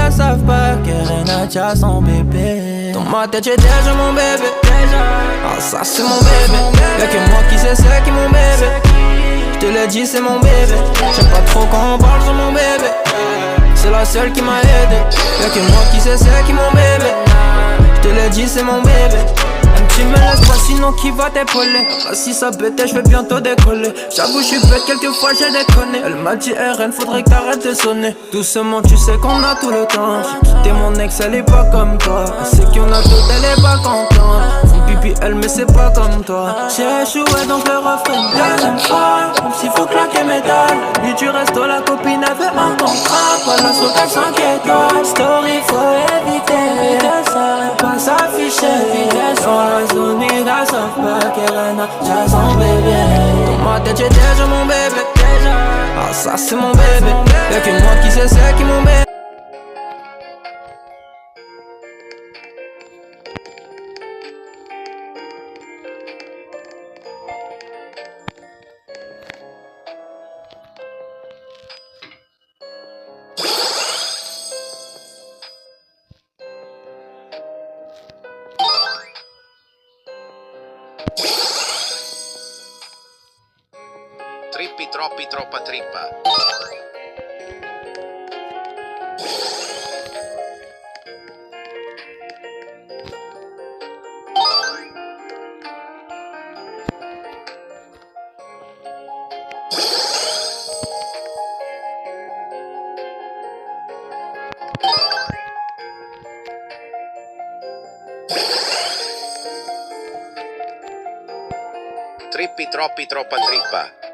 elles savent pas qu'Eren a déjà son bébé. Dans ma tête j'ai déjà mon bébé. Ah ça c'est mon bébé. Y'a que moi qui sais c'est qui mon bébé. J'te l'ai dit c'est mon bébé. J'aime pas trop quand on parle sur mon bébé. C'est la seule qui m'a aidé. Y'a que moi qui sais c'est qui mon bébé. J'te l'ai dit c'est mon bébé. Tu me laisses pas sinon qui va t'épauler. Si ça bêtait je vais bientôt décoller. J'avoue je suis bête quelquefois j'ai déconné. Elle m'a dit RN faudrait que t'arrêtes de sonner. Doucement tu sais qu'on a tout le temps. J'ai quitté mon ex elle est pas comme toi. Elle sait qu'on a tout elle est pas contente. Son pipi elle mais c'est pas comme toi. J'ai échoué donc le refrain deuxième fois. Même s'il faut claquer mes dalles. Lui tu restes la copine elle veut un contrat. Pas la sauter 5 étoiles. Story faut éviter ça pas s'afficher. Son niggas savent pas qu'Eren a déjà son bébé. Dans ma tête j'ai déjà mon bébé. Ah ça c'est mon bébé. Y'a que moi qui sais c'est qui mon bébé. Trippi troppi troppa trippa. Trippi troppi troppa trippa.